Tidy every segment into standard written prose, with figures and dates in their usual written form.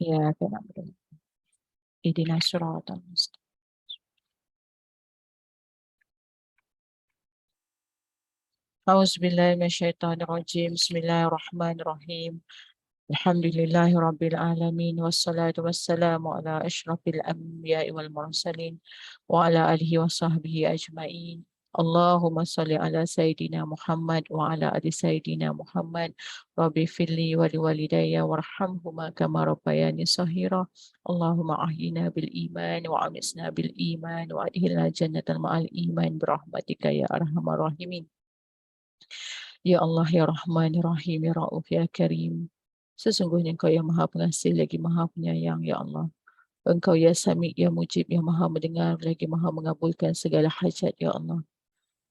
إياك نعبد اهدنا الصراط المستقيم. أعوذ بالله من الشيطان الرجيم. بسم الله الرحمن الرحيم. الحمد لله رب العالمين، والصلاة والسلام على أشرف الأنبياء والمرسلين وعلى آله وصحبه أجمعين. اللهم صل على سيدنا محمد وعلى آل سيدنا محمد. ربي اغفر لي ولوالدي وارحمهما كما ربياني صغيرا. اللهم أحينا بالإيمان وأمتنا بالإيمان وأدخلنا جنة مع الإيمان برحمتك يا أرحم الراحمين. Ya Allah, Ya Rahman, Ya Rahim, Ya Ra'uf, Ya Karim. Sesungguhnya Engkau yang Maha Pengasih lagi Maha Penyayang, Ya Allah. Engkau Ya Sami, Ya Mujib, yang Maha Mendengar lagi Maha Mengabulkan segala hajat, Ya Allah.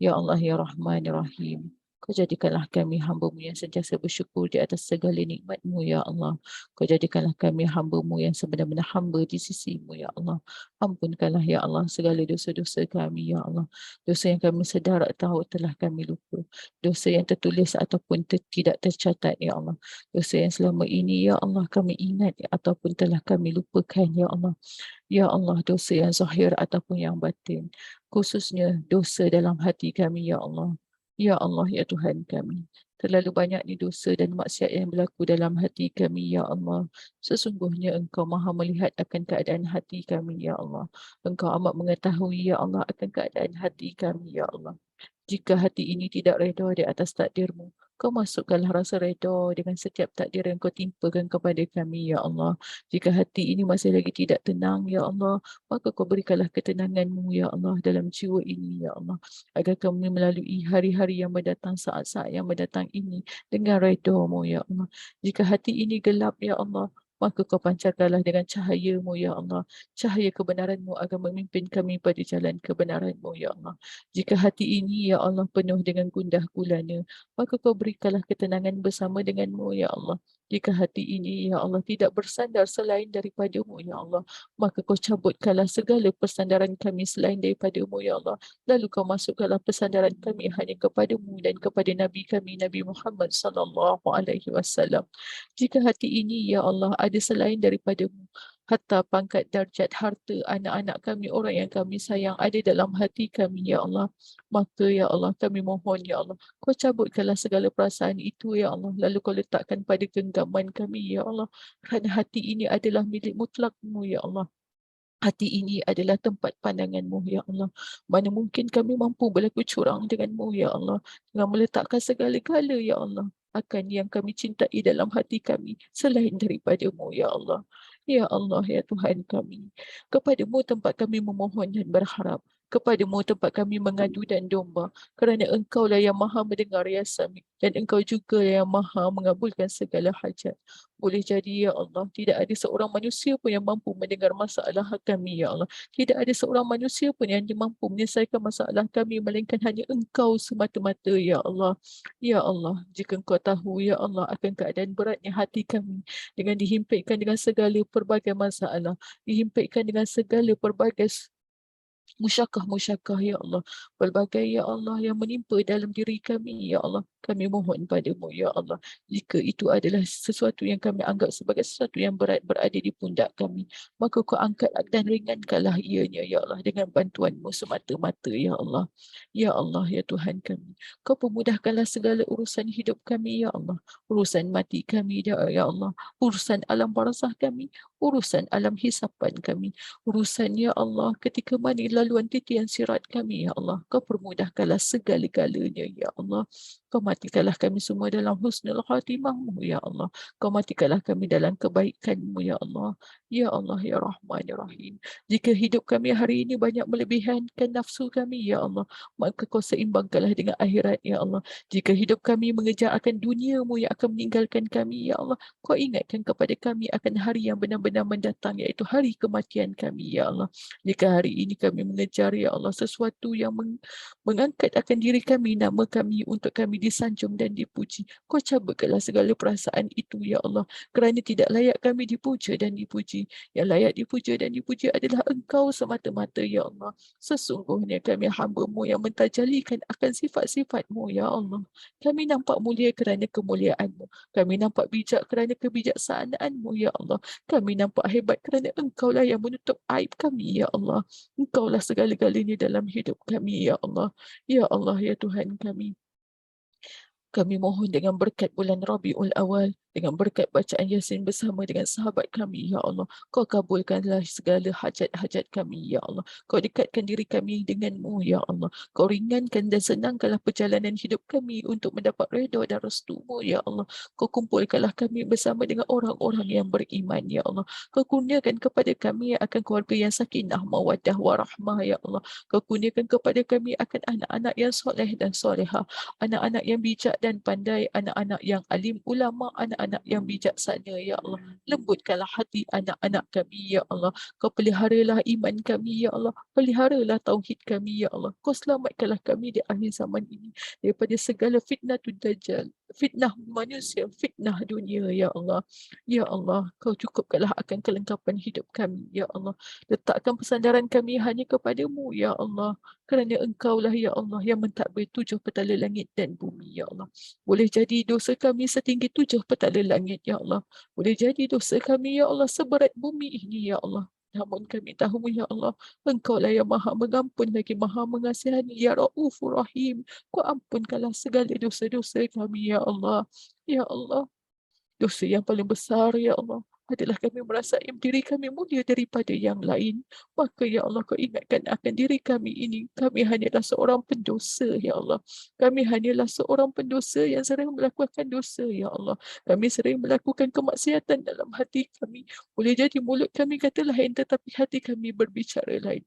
Ya Allah, Ya Rahman, Ya Rahim. Kau jadikanlah kami hamba-Mu yang sentiasa bersyukur di atas segala nikmat-Mu, Ya Allah. Kau jadikanlah kami hamba-Mu yang sebenar-benar hamba di sisi-Mu, Ya Allah. Ampunkanlah, Ya Allah, segala dosa-dosa kami, Ya Allah. Dosa yang kami sedar atau telah kami lupa. Dosa yang tertulis ataupun tidak tercatat, Ya Allah. Dosa yang selama ini, Ya Allah, kami ingat ataupun telah kami lupakan, Ya Allah. Ya Allah, dosa yang zahir ataupun yang batin. Khususnya dosa dalam hati kami, Ya Allah. Ya Allah, Ya Tuhan kami. Terlalu banyak ni dosa dan maksiat yang berlaku dalam hati kami, Ya Allah. Sesungguhnya Engkau Maha melihat akan keadaan hati kami, Ya Allah. Engkau amat mengetahui, Ya Allah, akan keadaan hati kami, Ya Allah. Jika hati ini tidak reda di atas takdir-Mu, Kau masukkanlah rasa reda dengan setiap takdir yang Kau timpakan kepada kami, Ya Allah. Jika hati ini masih lagi tidak tenang, Ya Allah, maka Kau berikanlah ketenangan-Mu, Ya Allah, dalam jiwa ini, Ya Allah. Agar kami melalui hari-hari yang mendatang, saat-saat yang mendatang ini, dengan reda-Mu, Ya Allah. Jika hati ini gelap, Ya Allah, maka Kau pancarkanlah dengan cahaya-Mu, Ya Allah. Cahaya kebenaran-Mu agar memimpin kami pada jalan kebenaran-Mu, Ya Allah. Jika hati ini, Ya Allah, penuh dengan gundah gulana, maka Kau berikanlah ketenangan bersama denganmu, Ya Allah. Jika hati ini, Ya Allah, tidak bersandar selain daripada-Mu, Ya Allah, maka Kau cabutkanlah segala persandaran kami selain daripada-Mu, Ya Allah. Lalu Kau masukkanlah persandaran kami hanya kepada-Mu dan kepada Nabi kami, Nabi Muhammad sallallahu alaihi wasallam. Jika hati ini, Ya Allah, ada selain daripada-Mu, hatta pangkat darjat harta anak-anak kami, orang yang kami sayang ada dalam hati kami, Ya Allah. Maka, Ya Allah, kami mohon, Ya Allah, Kau cabutkanlah segala perasaan itu, Ya Allah. Lalu Kau letakkan pada genggaman kami, Ya Allah. Kerana hati ini adalah milik mutlak-Mu, Ya Allah. Hati ini adalah tempat pandangan-Mu, Ya Allah. Mana mungkin kami mampu berlaku curang dengan-Mu, Ya Allah. Dengan meletakkan segala-gala, Ya Allah, akan yang kami cintai dalam hati kami selain daripada-Mu, Ya Allah. Ya Allah, Ya Tuhan kami. Kepada-Mu tempat kami memohon dan berharap. Kepada-Mu tempat kami mengadu dan domba. Kerana Engkaulah yang Maha mendengar, Ya Sami. Dan Engkau juga yang Maha mengabulkan segala hajat. Boleh jadi, Ya Allah, tidak ada seorang manusia pun yang mampu mendengar masalah kami, Ya Allah. Tidak ada seorang manusia pun yang mampu menyelesaikan masalah kami, melainkan hanya Engkau semata-mata, Ya Allah. Ya Allah, jika Engkau tahu, Ya Allah, akan keadaan beratnya hati kami dengan dihimpitkan dengan segala pelbagai masalah, dihimpitkan dengan segala pelbagai musyakah-musyakah, Ya Allah. Pelbagai, Ya Allah, yang menimpa dalam diri kami, Ya Allah. Kami mohon padamu, Ya Allah. Jika itu adalah sesuatu yang kami anggap sebagai sesuatu yang berat berada di pundak kami, maka Kau angkat dan ringankanlah ianya, Ya Allah, dengan bantuan-Mu semata-mata, Ya Allah. Ya Allah, Ya Tuhan kami. Kau pemudahkanlah segala urusan hidup kami, Ya Allah. Urusan mati kami, Ya Allah. Urusan alam barzah kami. Urusan alam hisapan kami. Urusan, Ya Allah, ketika mana laluan titian sirat kami, Ya Allah. Kau permudahkanlah segala-galanya, Ya Allah. Kau matikanlah kami semua dalam husnul khatimah-Mu, Ya Allah. Kau matikanlah kami dalam kebaikan-Mu, Ya Allah. Ya Allah, Ya Rahman, Ya Rahim. Jika hidup kami hari ini banyak melebihankan nafsu kami, Ya Allah, maka Kau seimbangkanlah dengan akhirat, Ya Allah. Jika hidup kami mengejar akan dunia-Mu yang akan meninggalkan kami, Ya Allah, Kau ingatkan kepada kami akan hari yang benar-benar mendatang, iaitu hari kematian kami, Ya Allah. Jika hari ini kami mengejar, Ya Allah, sesuatu yang mengangkat akan diri kami, nama kami untuk kami disanjung dan dipuji. Kau cabutkanlah segala perasaan itu, ya Allah. Kerana tidak layak kami dipuja dan dipuji. Yang layak dipuja dan dipuji adalah Engkau semata-mata, ya Allah. Sesungguhnya kami hamba-Mu yang mentajalikan akan sifat-sifat-Mu, ya Allah. Kami nampak mulia kerana kemuliaan-Mu. Kami nampak bijak kerana kebijaksanaan-Mu, ya Allah. Kami nampak hebat kerana Engkau lah yang menutup aib kami, ya Allah. Engkaulah segala-galanya dalam hidup kami, ya Allah. Ya Allah, ya Tuhan kami. Kami mohon dengan berkat bulan Rabiul Awal, dengan berkat bacaan Yasin bersama dengan sahabat kami, ya Allah. Kau kabulkanlah segala hajat-hajat kami, ya Allah. Kau dekatkan diri kami denganmu, ya Allah. Kau ringankan dan senangkanlah perjalanan hidup kami untuk mendapat redha dan restu-Mu, ya Allah. Kau kumpulkanlah kami bersama dengan orang-orang yang beriman, ya Allah. Kau kurniakan kepada kami akan keluarga yang sakinah, mawaddah, warahmah, ya Allah. Kau kurniakan kepada kami akan anak-anak yang soleh dan solehah, anak-anak yang bijak dan pandai, anak-anak yang alim ulama, anak-anak yang bijaksana, ya Allah. Lembutkanlah hati anak-anak kami, ya Allah. Kau peliharalah iman kami, ya Allah. Peliharalah tauhid kami, ya Allah. Kau selamatkanlah kami di akhir zaman ini daripada segala fitnah dajjal, fitnah manusia, fitnah dunia, ya Allah. Ya Allah, kau cukupkanlah akan kelengkapan hidup kami, ya Allah. Letakkan persandaran kami hanya kepadamu, ya Allah. Kerana Engkaulah, ya Allah, yang mentadbir 7 petala langit dan bumi, ya Allah. Boleh jadi dosa kami setinggi 7 petala langit, ya Allah. Boleh jadi dosa kami, ya Allah, seberat bumi ini, ya Allah. Namun kami tahu, ya Allah, Engkaulah yang maha mengampun lagi maha mengasihani, ya Ra'ufur Rahim. Kau ampunkanlah segala dosa-dosa kami, ya Allah. Ya Allah, dosa yang paling besar, ya Allah, adalah kami merasa diri kami mulia daripada yang lain. Maka, ya Allah, kau ingatkan akan diri kami ini. Kami hanyalah seorang pendosa, ya Allah. Kami hanyalah seorang pendosa yang sering melakukan dosa, ya Allah. Kami sering melakukan kemaksiatan dalam hati kami. Boleh jadi mulut kami kata lain, tetapi hati kami berbicara lain.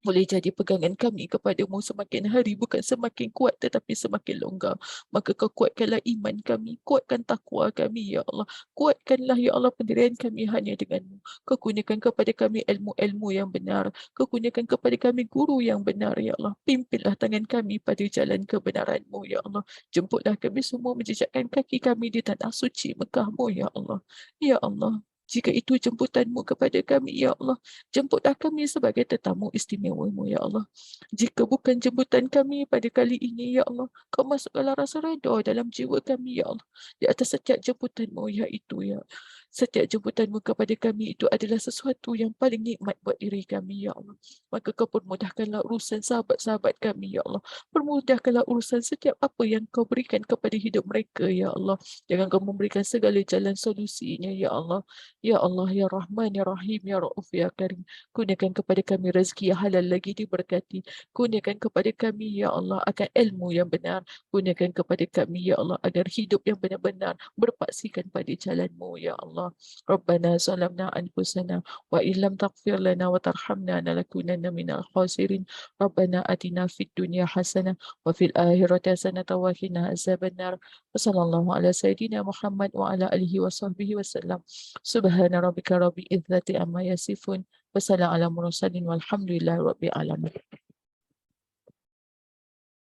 Boleh jadi pegangan kami kepadamu semakin hari bukan semakin kuat tetapi semakin longgar. Maka kau kuatkanlah iman kami, kuatkan takwa kami, ya Allah. Kuatkanlah, ya Allah, pendirian kami hanya denganmu. Kau kurniakan kepada kami ilmu-ilmu yang benar. Kau kurniakan kepada kami guru yang benar, ya Allah. Pimpinlah tangan kami pada jalan kebenaranmu, ya Allah. Jemputlah kami semua menjejakkan kaki kami di tanah suci Mekahmu, ya Allah. Ya Allah, jika itu jemputanmu kepada kami, ya Allah, jemputlah kami sebagai tetamu istimewamu, ya Allah. Jika bukan jemputan kami pada kali ini, ya Allah, kau masukkanlah rasa redha dalam jiwa kami, ya Allah, di atas setiap jemputanmu, iaitu, ya. Setiap jemputanmu kepada kami itu adalah sesuatu yang paling nikmat buat diri kami, ya Allah. Maka kau permudahkanlah urusan sahabat-sahabat kami, ya Allah. Permudahkanlah urusan setiap apa yang kau berikan kepada hidup mereka, ya Allah. Jangan kau memberikan segala jalan solusinya, ya Allah. Ya Allah, Ya Rahman, Ya Rahim, Ya Ra'uf, Ya Karim. Kurniakan kepada kami rezeki yang halal lagi diberkati. Kurniakan kepada kami, Ya Allah, akan ilmu yang benar. Kurniakan kepada kami, Ya Allah, agar hidup yang benar-benar berpaksikan pada jalan-Mu, Ya Allah. Rabbana zalamna anfusana wa illam taghfir lana wa tarhamna lanakunanna minal khasirin. Rabbana atina fid dunya hasanah wa fil akhirati hasanah wa qina azabannar. Wassallallahu ala sayyidina Muhammad wa ala alihi wa sahbihi wasallam. Subhana rabbika rabbil izzati amma yasifun. Wassalamu ala mursalin walhamdulillahi rabbil alamin.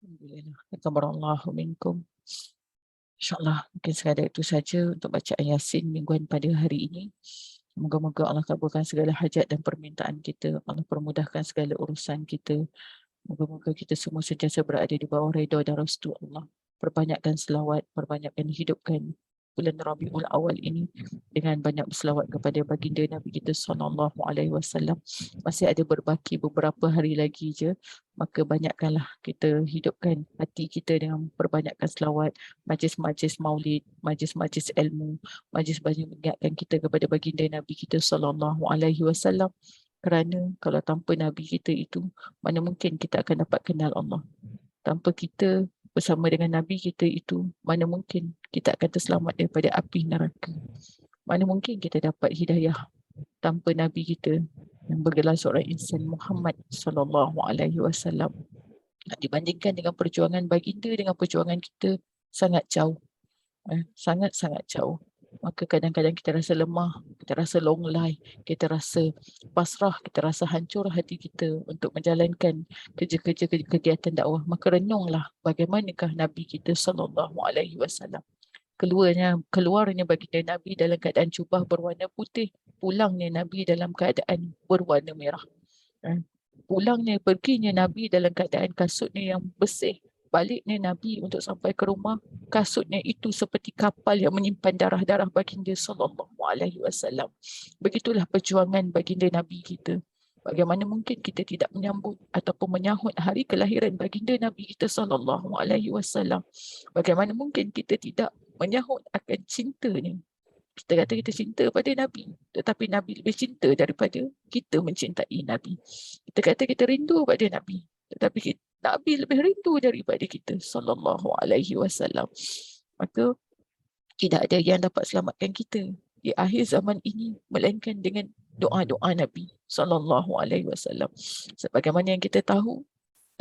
Alhamdulillah. Takabbarallahu minkum. InsyaAllah mungkin sekadar itu saja untuk bacaan Yasin mingguan pada hari ini. Moga-moga Allah kabulkan segala hajat dan permintaan kita. Allah permudahkan segala urusan kita. Moga-moga kita semua sentiasa berada di bawah redha dan restu Allah. Perbanyakkan selawat, perbanyakkan hidupkan bulan Rabiul Awal ini dengan banyak berselawat kepada baginda Nabi kita sallallahu alaihi wasallam. Masih ada berbaki beberapa hari lagi je, maka banyakkanlah kita hidupkan hati kita dengan perbanyakkan selawat, majlis-majlis maulid, majlis-majlis ilmu, majlis banyak mengingatkan kita kepada baginda Nabi kita sallallahu alaihi wasallam. Kerana kalau tanpa Nabi kita itu, mana mungkin kita akan dapat kenal Allah. Tanpa kita bersama dengan Nabi kita itu, mana mungkin kita akan terselamat daripada api neraka. Mana mungkin kita dapat hidayah tanpa Nabi kita yang bergelar seorang insan Muhammad sallallahu alaihi wasallam. Dibandingkan dengan perjuangan baginda dengan perjuangan kita sangat jauh. Sangat-sangat jauh. maka kadang-kadang kita rasa lemah, kita rasa longlai, kita rasa pasrah, kita rasa hancur hati kita untuk menjalankan kerja-kerja kegiatan dakwah. Maka renunglah bagaimanakah Nabi kita sallallahu alaihi wasallam. Keluarnya baginda Nabi dalam keadaan jubah berwarna putih, pulangnya Nabi dalam keadaan berwarna merah. Pulangnya, perginya Nabi dalam keadaan kasutnya yang bersih. Baliknya Nabi untuk sampai ke rumah, kasutnya itu seperti kapal yang menyimpan darah-darah baginda sallallahu alaihi wasallam. Begitulah perjuangan baginda Nabi kita. Bagaimana mungkin kita tidak menyambut ataupun menyahut hari kelahiran baginda Nabi kita sallallahu alaihi wasallam? Bagaimana mungkin kita tidak menyahut akan cintanya? Kita kata kita cinta pada Nabi, tetapi Nabi lebih cinta daripada kita mencintai Nabi. Kita kata kita rindu pada Nabi, tetapi Nabi lebih rindu daripada kita sallallahu alaihi wasallam. Maka tidak ada yang dapat selamatkan kita di akhir zaman ini melainkan dengan doa-doa Nabi sallallahu alaihi wasallam. Sebagaimana yang kita tahu,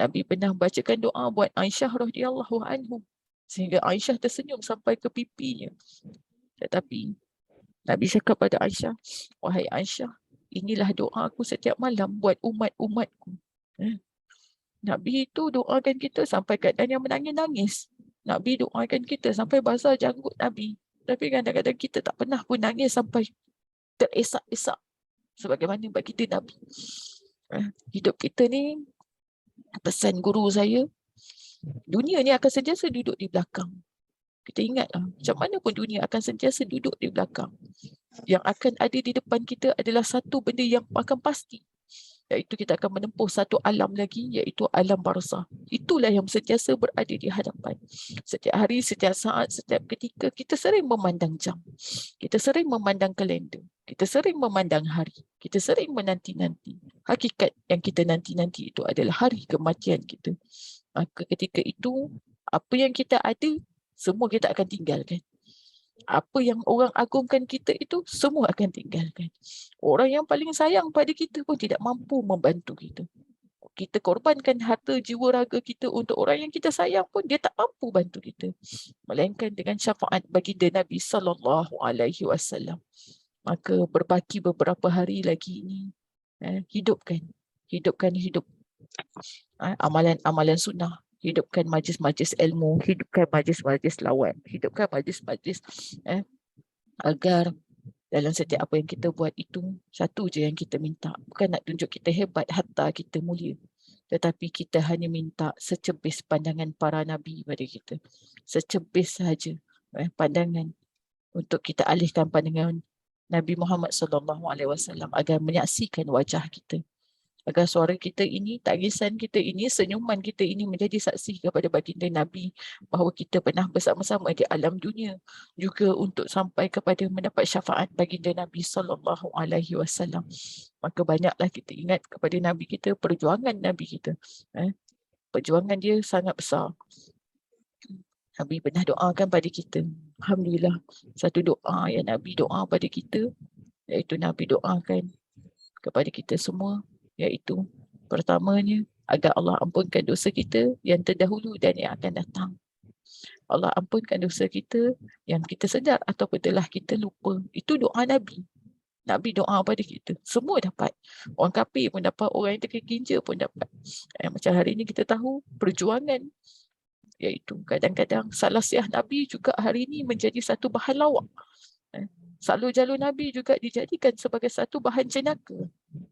Nabi pernah bacakan doa buat Aisyah radhiyallahu anhu sehingga Aisyah tersenyum sampai ke pipinya. Tetapi Nabi cakap pada Aisyah, wahai Aisyah, inilah doa aku setiap malam buat umat-umatku. Nabi itu doakan kita sampai keadaan yang menangis-nangis. Nabi doakan kita sampai basah janggut Nabi. Tapi kadang-kadang kita tak pernah pun nangis sampai teresak-esak sebagaimana baginda Nabi. Hidup kita ni, pesan guru saya, dunia ni akan sentiasa duduk di belakang. Kita ingatlah, macam mana pun dunia akan sentiasa duduk di belakang. Yang akan ada di depan kita adalah satu benda yang akan pasti. Iaitu kita akan menempuh satu alam lagi, iaitu alam barzah. Itulah yang sentiasa berada di hadapan. Setiap hari, setiap saat, setiap ketika, kita sering memandang jam. Kita sering memandang kalender. Kita sering memandang hari. Kita sering menanti-nanti. Hakikat yang kita nanti-nanti itu adalah hari kematian kita. Maka ketika itu, apa yang kita ada, semua kita akan tinggalkan. Apa yang orang agungkan kita itu, semua akan tinggalkan. Orang yang paling sayang pada kita pun tidak mampu membantu kita. Kita korbankan harta jiwa raga kita untuk orang yang kita sayang pun, dia tak mampu bantu kita. Melainkan dengan syafaat baginda Nabi sallallahu alaihi wasallam. Maka berbaki beberapa hari lagi ini, hidupkan hidup amalan-amalan sunnah. Hidupkan majlis-majlis ilmu, hidupkan majlis-majlis lawan, hidupkan majlis-majlis agar dalam setiap apa yang kita buat itu, satu je yang kita minta. Bukan nak tunjuk kita hebat, harta kita mulia. Tetapi kita hanya minta secebis pandangan para Nabi pada kita. Secebis sahaja pandangan untuk kita alihkan pandangan Nabi Muhammad SAW agar menyaksikan wajah kita. Agar suara kita ini, tangisan kita ini, senyuman kita ini menjadi saksi kepada baginda Nabi bahawa kita pernah bersama-sama di alam dunia, juga untuk sampai kepada mendapat syafaat baginda Nabi sallallahu alaihi wasallam. Maka banyaklah kita ingat kepada Nabi kita, perjuangan Nabi kita. Perjuangan dia sangat besar. Nabi pernah doakan pada kita. Alhamdulillah, satu doa yang Nabi doa pada kita, iaitu Nabi doakan kepada kita semua, iaitu pertamanya agar Allah ampunkan dosa kita yang terdahulu dan yang akan datang. Allah ampunkan dosa kita yang kita sedar ataupun telah kita lupa. Itu doa Nabi. Nabi doa pada kita. Semua dapat. Orang kafir pun dapat, orang yang terkeginja pun dapat. Macam hari ini kita tahu perjuangan, iaitu kadang-kadang salah siah Nabi juga hari ini menjadi satu bahan lawak. Salur jalur Nabi juga dijadikan sebagai satu bahan jenaka.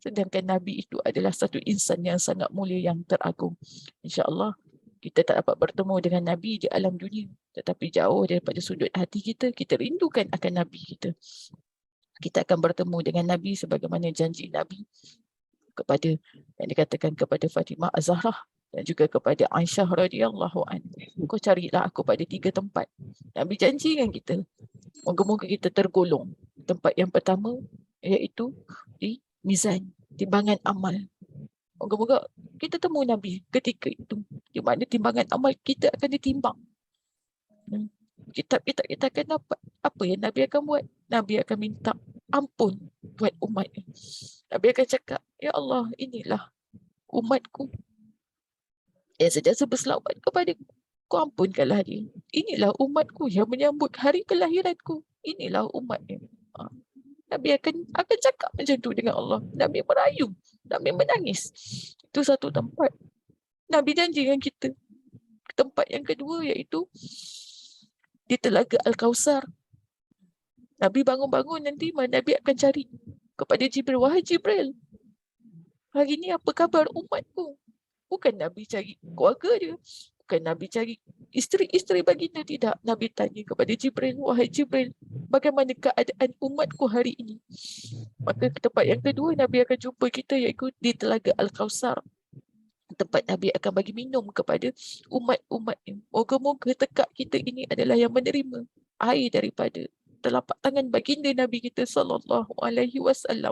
Sedangkan Nabi itu adalah satu insan yang sangat mulia, yang teragung. InsyaAllah kita tak dapat bertemu dengan Nabi di alam dunia. Tetapi jauh daripada sudut hati kita, kita rindukan akan Nabi kita. Kita akan bertemu dengan Nabi sebagaimana janji Nabi kepada, yang dikatakan kepada Fatimah Az-Zahrah dan juga kepada Aisyah radhiyallahu anha. Kau carilah aku pada 3 tempat. Nabi janji dengan kita. Moga-moga kita tergolong. Tempat yang pertama iaitu di mizan, timbangan amal. Moga-moga kita temu Nabi ketika itu, di mana timbangan amal kita akan ditimbang. Kitab-kitab kita akan dapat. Apa yang Nabi akan buat? Nabi akan minta ampun buat umat. Nabi akan cakap, ya Allah, inilah umatku yang sentiasa berselawat kepada Kau, ampunkanlah dia. Inilah umatku yang menyambut hari kelahiranku. inilah umatnya. Nabi akan cakap macam tu dengan Allah. Nabi merayu, Nabi menangis. Itu satu tempat. Nabi janji dengan kita. Tempat yang kedua iaitu di Telaga Al-Kausar. Nabi bangun-bangun nanti Nabi akan cari kepada Jibril. Wahai Jibril, hari ni apa khabar umatku? Bukan Nabi cari keluarga dia. Bukan Nabi cari isteri-isteri baginda. Tidak. Nabi tanya kepada Jibril. Wahai Jibril, bagaimana keadaan umatku hari ini? Maka ke tempat yang kedua Nabi akan jumpa kita iaitu di Telaga Al-Kausar. Tempat Nabi akan bagi minum kepada umat-umatnya. Moga-moga tekak kita ini adalah yang menerima air daripada telapak tangan baginda Nabi kita sallallahu alaihi wasallam.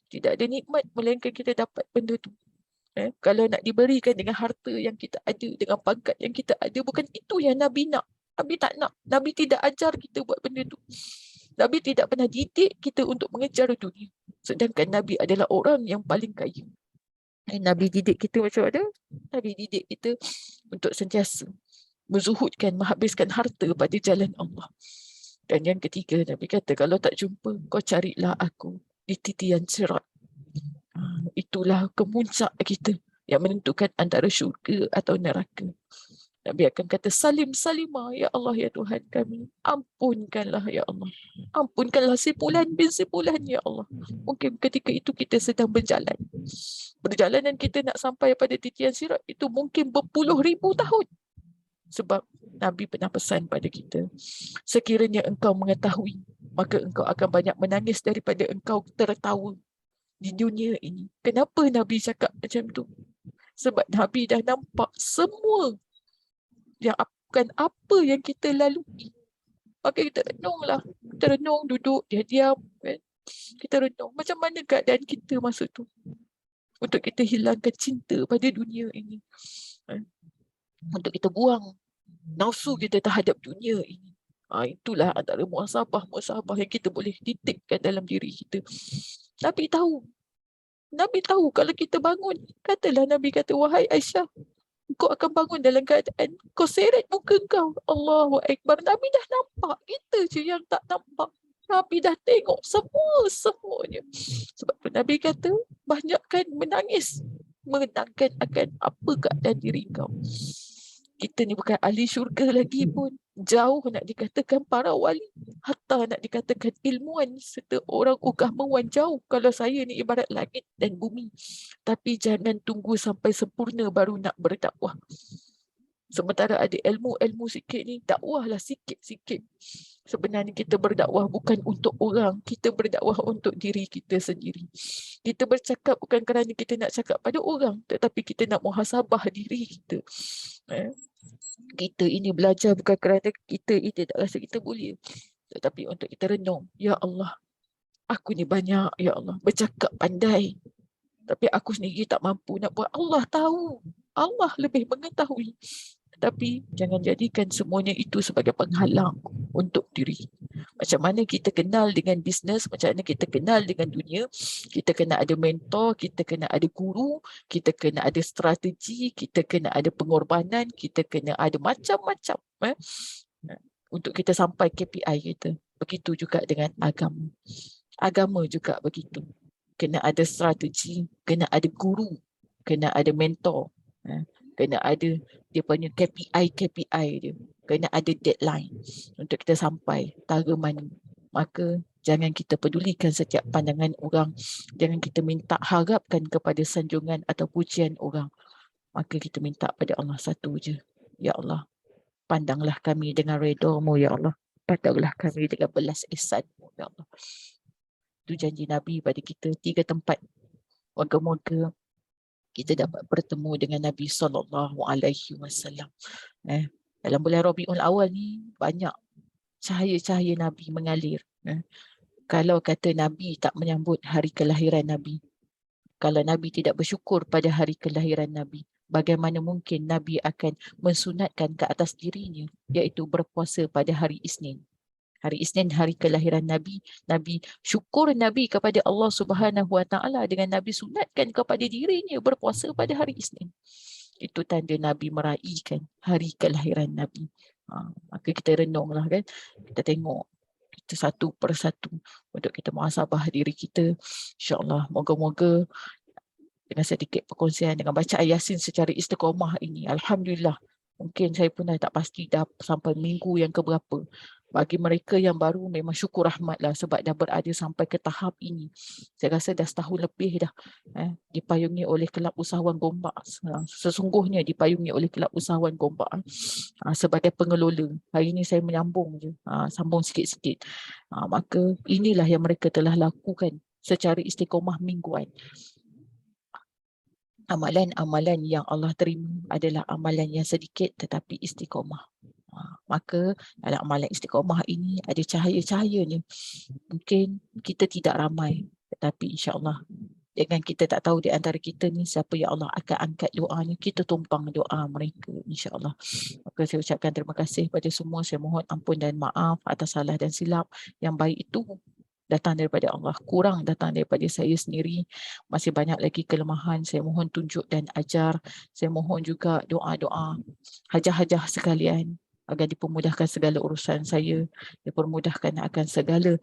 Tidak ada nikmat melainkan kita dapat benda tu. Kalau nak diberikan dengan harta yang kita ada, dengan pangkat yang kita ada, bukan itu yang Nabi nak. Nabi tak nak. Nabi tidak ajar kita buat benda tu. Nabi tidak pernah didik kita untuk mengejar dunia. Sedangkan Nabi adalah orang yang paling kaya. Nabi didik kita macam mana? Nabi didik kita untuk sentiasa menzuhudkan, menghabiskan harta pada jalan Allah. Dan yang ketiga, Nabi kata, kalau tak jumpa, kau carilah aku di titian sirat. Itulah kemuncak kita yang menentukan antara syurga atau neraka. Nabi akan kata, salim salimah, ya Allah, ya Tuhan kami. Ampunkanlah, ya Allah. Ampunkanlah si Fulan bin si Fulan, ya Allah. Mungkin ketika itu kita sedang berjalan. Perjalanan kita nak sampai pada titian sirat itu mungkin berpuluh ribu tahun. Sebab Nabi pernah pesan pada kita, sekiranya engkau mengetahui, maka engkau akan banyak menangis daripada engkau tertawa di dunia ini. Kenapa Nabi cakap macam tu? Sebab Nabi dah nampak semua yang akan apa yang kita lalui. Maka kita renunglah. Kita renung, duduk, dia diam. Kan? Kita renung. Macam mana keadaan kita masa tu? Untuk kita hilangkan cinta pada dunia ini. Untuk kita buang nafsu kita terhadap dunia ini. Itulah antara muhasabah yang kita boleh titikkan dalam diri kita. Nabi tahu kalau kita bangun. Katalah Nabi kata, wahai Aisyah, kau akan bangun dalam keadaan kau seret muka kau. Allahu Akbar. Nabi dah nampak. Kita je yang tak nampak. Nabi dah tengok semuanya. Sebab tu Nabi kata, banyakkan menangis. Mengenangkan akan apa keadaan diri kau. Kita ni bukan ahli syurga lagi pun. Jauh nak dikatakan para wali. Hatta nak dikatakan ilmuwan serta orang ugamawan jauh. Kalau saya ni ibarat langit dan bumi. Tapi jangan tunggu sampai sempurna baru nak berdakwah. Sementara ada ilmu-ilmu sikit ni, dakwahlah sikit-sikit. Sebenarnya kita berdakwah bukan untuk orang. Kita berdakwah untuk diri kita sendiri. Kita bercakap bukan kerana kita nak cakap pada orang. Tetapi kita nak muhasabah diri kita. Kita ini belajar bukan kerana kita ini tak rasa kita boleh. Tetapi untuk kita renung. Ya Allah, aku ni banyak. Ya Allah, bercakap pandai. Tapi aku sendiri tak mampu nak buat. Allah tahu. Allah lebih mengetahui. Tapi jangan jadikan semuanya itu sebagai penghalang untuk diri. Macam mana kita kenal dengan bisnes, macam mana kita kenal dengan dunia, kita kena ada mentor, kita kena ada guru, kita kena ada strategi, kita kena ada pengorbanan, kita kena ada macam-macam untuk kita sampai KPI kita. Begitu juga dengan agama. Agama juga begitu. Kena ada strategi, kena ada guru, kena ada mentor. Kena ada dia punya KPI dia. Kena ada deadline untuk kita sampai tara mana. Maka jangan kita pedulikan setiap pandangan orang. Jangan kita minta harapkan kepada sanjungan atau pujian orang. Maka kita minta pada Allah satu je. Ya Allah, pandanglah kami dengan redha-Mu, ya Allah. Pandanglah kami dengan belas ihsan-Mu, ya Allah. Itu janji Nabi pada kita 3 tempat. Moga-moga kita dapat bertemu dengan Nabi SAW. Dalam bulan Rabiul Awal ni banyak cahaya-cahaya Nabi mengalir. Kalau kata Nabi tak menyambut hari kelahiran Nabi, kalau Nabi tidak bersyukur pada hari kelahiran Nabi, bagaimana mungkin Nabi akan mensunatkan ke atas dirinya, iaitu berpuasa pada hari Isnin. Hari Isnin, hari kelahiran Nabi. Nabi syukur Nabi kepada Allah Subhanahu Wa Taala dengan Nabi sunatkan kepada dirinya berpuasa pada hari Isnin. Itu tanda Nabi meraihkan hari kelahiran Nabi. Maka kita renunglah kan. Kita tengok satu persatu untuk kita muhasabah diri kita. InsyaAllah, moga-moga dengan sedikit perkongsian dengan baca Yasin secara istiqamah ini, alhamdulillah, mungkin saya pun dah tak pasti dah sampai minggu yang keberapa. Bagi mereka yang baru memang syukur rahmatlah sebab dah berada sampai ke tahap ini. Saya rasa dah setahun lebih dah dipayungi oleh Kelab Usahawan Gombak. Sesungguhnya dipayungi oleh Kelab Usahawan Gombak sebagai pengelola. Hari ini saya menyambung je, sambung sikit-sikit. Maka inilah yang mereka telah lakukan secara istiqamah mingguan. Amalan-amalan yang Allah terima adalah amalan yang sedikit tetapi istiqamah. Maka dalam amalan istiqamah ini ada cahaya-cahayanya. Mungkin kita tidak ramai tetapi insya-Allah dengan kita tak tahu di antara kita ni siapa yang Allah akan angkat doanya, kita tumpang doa mereka insya-Allah. Maka saya ucapkan terima kasih pada semua. Saya mohon ampun dan maaf atas salah dan silap. Yang baik itu datang daripada Allah, kurang datang daripada saya sendiri. Masih banyak lagi kelemahan, saya mohon tunjuk dan ajar. Saya mohon juga doa-doa hajah-hajah sekalian agar dipermudahkan segala urusan saya, dipermudahkan akan segala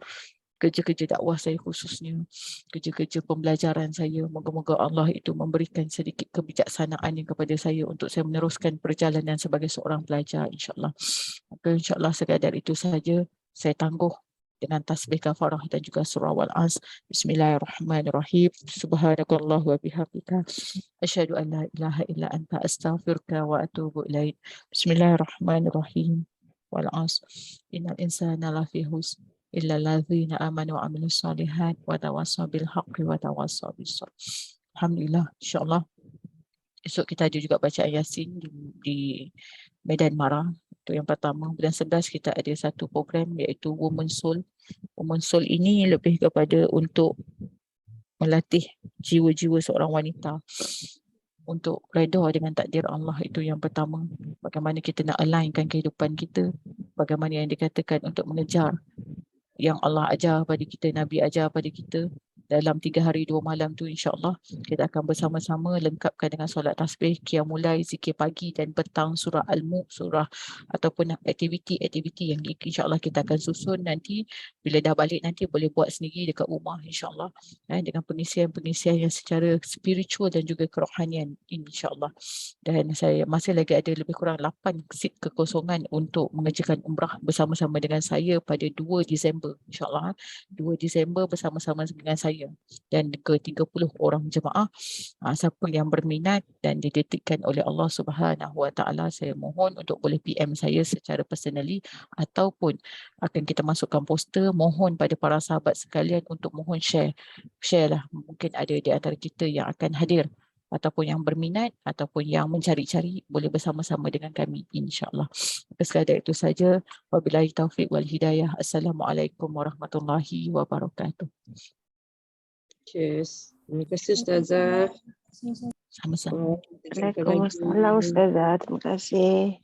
kerja-kerja dakwah saya, khususnya kerja-kerja pembelajaran saya. Moga-moga Allah itu memberikan sedikit kebijaksanaan kepada saya untuk saya meneruskan perjalanan sebagai seorang pelajar, insya-Allah. Maka insya-Allah sekadar itu saja saya tangguh dengan tasbih kafarah dan juga surah Wal-As. Bismillahirrahmanirrahim. Subhanakallah wa bihamdika asyhadu an la ilaha illa anta astaghfiruka wa atubu ilaik. Bismillahirrahmanirrahim. Wal-As. Innal insana lafi khusr illa allazina amanu wa amilus solihat wa tawassaw bil haqqi wa tawassaw bis sabr. Alhamdulillah, insya-Allah esok kita ada juga bacaan Yasin di Medan Mara. Itu yang pertama. Bulan 11 kita ada satu program iaitu Women Soul. Women Soul ini lebih kepada untuk melatih jiwa-jiwa seorang wanita untuk reda dengan takdir Allah. Itu yang pertama. Bagaimana kita nak alignkan kehidupan kita, bagaimana yang dikatakan untuk mengejar yang Allah ajar pada kita, Nabi ajar pada kita. Dalam 3 hari 2 malam tu insya-Allah kita akan bersama-sama lengkapkan dengan solat tasbih, qiyamul lail, zikir pagi dan petang, surah Al-Mulk, surah ataupun aktiviti-aktiviti yang insya-Allah kita akan susun nanti. Bila dah balik nanti boleh buat sendiri dekat rumah insya-Allah, dengan pengisian-pengisian yang secara spiritual dan juga kerohanian insya-Allah. Dan saya masih lagi ada lebih kurang 8 seat kekosongan untuk mengerjakan umrah bersama-sama dengan saya pada 2 Disember insya-Allah. 2 Disember bersama-sama dengan saya dan ke 30 orang jemaah. Siapa yang berminat dan didetikkan oleh Allah Subhanahu Wa Taala, saya mohon untuk boleh PM saya secara personally ataupun akan kita masukkan poster. Mohon pada para sahabat sekalian untuk mohon share lah. Mungkin ada di antara kita yang akan hadir ataupun yang berminat ataupun yang mencari-cari, boleh bersama-sama dengan kami insya-Allah. Sekadar itu saja. Wabillahi taufiq wal hidayah. Assalamualaikum warahmatullahi wabarakatuh. Cheers. Terima kasih Ustazah. Sama-sama. Waalaikumsalam Ustazah. Terima kasih.